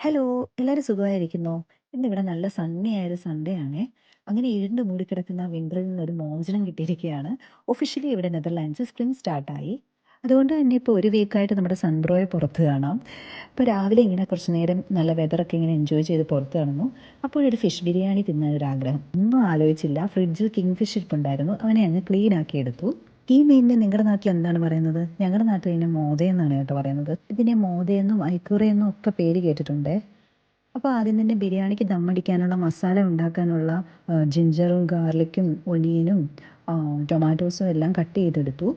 Hello, എല്ലാവരും സുഖമായിരിക്കുന്നോ? ഇന്നിവിടെ നല്ല സണ്ണി ആയൊരു സൺഡേ ആണേ. അങ്ങനെ ഇരുണ്ട് മൂടിക്കിടക്കുന്ന വിൻ്ററിൽ നിന്നൊരു മോചനം കിട്ടിയിരിക്കുകയാണ്. ഒഫീഷ്യലി ഇവിടെ നെതർലാൻഡ്സ് സ്പ്രിംഗ് സ്റ്റാർട്ടായി. അതുകൊണ്ട് തന്നെ ഇപ്പോൾ ഒരു വീക്കായിട്ട് നമ്മുടെ സൺബ്രോയെ പുറത്ത് കാണാം. ഇപ്പോൾ രാവിലെ ഇങ്ങനെ കുറച്ച് നേരം നല്ല വെതറൊക്കെ ഇങ്ങനെ എൻജോയ് ചെയ്ത് പുറത്ത് കാണുന്നു. അപ്പോഴൊരു ഫിഷ് ബിരിയാണി തിന്നാനൊരാഗ്രഹം. ഒന്നും ആലോചിച്ചില്ല. ഫ്രിഡ്ജിൽ കിങ് ഫിഷ് ഇരിപ്പുണ്ടായിരുന്നു. അവനെ അങ്ങ് ക്ലീൻ ആക്കി എടുത്തു. ഈ മീനിനെ നിങ്ങളുടെ നാട്ടിൽ എന്താണ് പറയുന്നത്? ഞങ്ങളുടെ നാട്ടിൽ ഇതിനെ മോതയെന്നാണ് കേട്ടോ പറയുന്നത്. ഇതിനെ മോതയെന്നും ഐക്കൂറയെന്നും ഒക്കെ പേര് കേട്ടിട്ടുണ്ട്. അപ്പോൾ ആദ്യം തന്നെ ബിരിയാണിക്ക് ദമ്മടിക്കാനുള്ള മസാല ഉണ്ടാക്കാനുള്ള ജിഞ്ചറും ഗാർലിക്കും ഒനിയനും ടൊമാറ്റോസും എല്ലാം കട്ട് ചെയ്തെടുത്തു.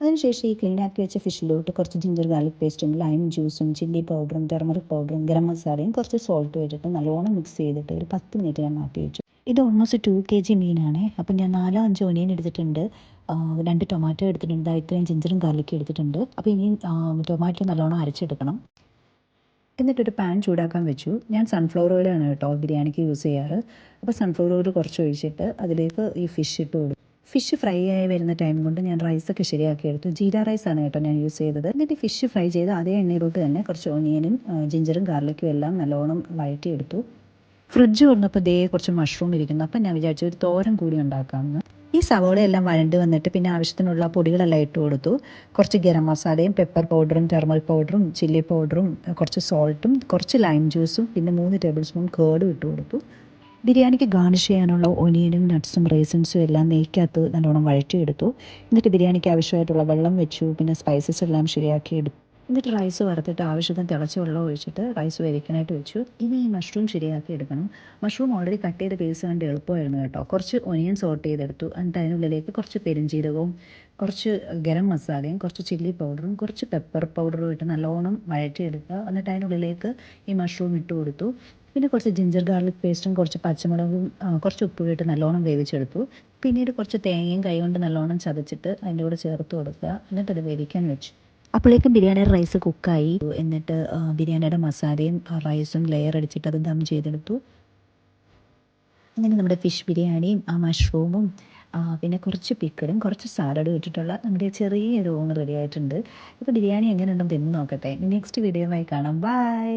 അതിനുശേഷം ഈ ക്ലീൻ ആക്കി വെച്ച ഫിഷിലോട്ട് കുറച്ച് ജിഞ്ചർ ഗാർലിക് പേസ്റ്റും ലൈം ജ്യൂസും ചില്ലി പൗഡറും ടെർമറിക് പൗഡറും ഗരം മസാലയും കുറച്ച് സോൾട്ടും ഇട്ടിട്ട് നല്ലോണം മിക്സ് ചെയ്തിട്ട് ഒരു 10 മിനിറ്റ് ഞാൻ മാറ്റി വെച്ചു. ഇത് ഓൾമോസ്റ്റ് 2 kg മീനാണ്. അപ്പം ഞാൻ 4-5 ഒനിയൻ എടുത്തിട്ടുണ്ട്, 2 ടൊമാറ്റോ എടുത്തിട്ടുണ്ട്, ഇത്രയും ജിഞ്ചറും ഗാർലിക്കും എടുത്തിട്ടുണ്ട്. അപ്പോൾ ഇനി ടൊമാറ്റോ നല്ലോണം അരച്ചെടുക്കണം. എന്നിട്ടൊരു പാൻ ചൂടാക്കാൻ വെച്ചു. ഞാൻ സൺഫ്ലവർ ഓയിലാണ് കേട്ടോ ബിരിയാണിക്ക് യൂസ് ചെയ്യാറ്. അപ്പോൾ സൺഫ്ലവർ ഓയിൽ കുറച്ച് ഒഴിച്ചിട്ട് അതിലേക്ക് ഈ ഫിഷ് ഇട്ട് കൊടുക്കും. ഫിഷ് ഫ്രൈ ആയി വരുന്ന ടൈം കൊണ്ട് ഞാൻ റൈസൊക്കെ ശരിയാക്കി എടുത്തു. ജീര റൈസാണ് കേട്ടോ ഞാൻ യൂസ് ചെയ്തത്. എന്നിട്ട് ഫിഷ് ഫ്രൈ ചെയ്ത് അതേ എണ്ണയിലോട്ട് തന്നെ കുറച്ച് ഓനിയനും ജിഞ്ചറും ഗാർലിക്കും എല്ലാം നല്ലോണം വഴറ്റിയെടുത്തു. ഫ്രിഡ്ജ് തുറന്നപ്പോൾ ദേ കുറച്ച് മഷ്റൂം ഇരിക്കുന്നു. അപ്പം ഞാൻ വിചാരിച്ചു ഒരു തോരൻ കൂടി ഉണ്ടാക്കാമെന്ന്. ഈ സവോളയെല്ലാം വഴണ്ട് വന്നിട്ട് പിന്നെ ആവശ്യത്തിനുള്ള പൊടികളെല്ലാം ഇട്ട് കൊടുത്തു. കുറച്ച് ഗരം മസാലയും പെപ്പർ പൗഡറും ടെർമറിക് പൗഡറും ചില്ലി പൗഡറും കുറച്ച് സോൾട്ടും കുറച്ച് ലൈം ജ്യൂസും പിന്നെ 3 ടേബിൾ സ്പൂൺ കേർഡും ഇട്ട് കൊടുത്തു. ബിരിയാണിക്ക് ഗാർണിഷ് ചെയ്യാനുള്ള ഒനിയനും നട്ട്സും റേസിൻസും എല്ലാം നെയ്ക്കകത്ത് നല്ലോണം വഴറ്റിയെടുത്തു. എന്നിട്ട് ബിരിയാണിക്ക് ആവശ്യമായിട്ടുള്ള വെള്ളം വെച്ചു. പിന്നെ സ്പൈസസ് എല്ലാം ശരിയാക്കി എടുത്തു. എന്നിട്ട് റൈസ് വറുത്തിട്ട് ആവശ്യത്തിന് തിളച്ച വെള്ളം ഒഴിച്ചിട്ട് റൈസ് വേവിക്കാനായിട്ട് വെച്ചു. ഇനി ഈ മഷ്റൂം ശരിയാക്കി എടുക്കണം. മഷ്റൂം ഓൾറെഡി കട്ട് ചെയ്ത പീസ് കണ്ട് എളുപ്പമായിരുന്നു കേട്ടോ. കുറച്ച് ഒനിയൻ സോട്ട് ചെയ്തെടുത്തു. എന്നിട്ട് അതിനുള്ളിലേക്ക് കുറച്ച് പെരുംജീരകവും കുറച്ച് ഗരം മസാലയും കുറച്ച് ചില്ലി പൗഡറും കുറച്ച് പെപ്പർ പൗഡറും ഇട്ട് നല്ലോണം വഴറ്റിയെടുക്കുക. എന്നിട്ട് അതിനുള്ളിലേക്ക് ഈ മഷ്റൂം ഇട്ട് കൊടുത്തു. പിന്നെ കുറച്ച് ജിഞ്ചർ ഗാർലിക് പേസ്റ്റും കുറച്ച് പച്ചമുളകും കുറച്ച് ഉപ്പും ഇട്ട് നല്ലോണം വേവിച്ചെടുത്തു. പിന്നീട് കുറച്ച് തേങ്ങയും കൈ കൊണ്ട് നല്ലോണം ചതച്ചിട്ട് അതിൻ്റെ കൂടെ ചേർത്ത് കൊടുക്കുക. എന്നിട്ടത് വേവിക്കാൻ വെച്ചു. അപ്പോഴേക്കും ബിരിയാണിയുടെ റൈസ് കുക്കായി. എന്നിട്ട് ബിരിയാണിയുടെ മസാലയും റൈസും ലെയർ അടിച്ചിട്ട് അത് ദം ചെയ്തെടുത്തു. അങ്ങനെ നമ്മുടെ ഫിഷ് ബിരിയാണിയും മഷ്റൂമും പിന്നെ കുറച്ച് പിക്കിളും കുറച്ച് സാലഡും ഇട്ടിട്ടുള്ള നമ്മുടെ ചെറിയൊരു ഊണ് റെഡി ആയിട്ടുണ്ട്. ഇപ്പോൾ ബിരിയാണി എങ്ങനെയുണ്ടെന്ന് തിന്ന് നോക്കട്ടെ. നെക്സ്റ്റ് വീഡിയോയുമായി കാണാം. ബൈ.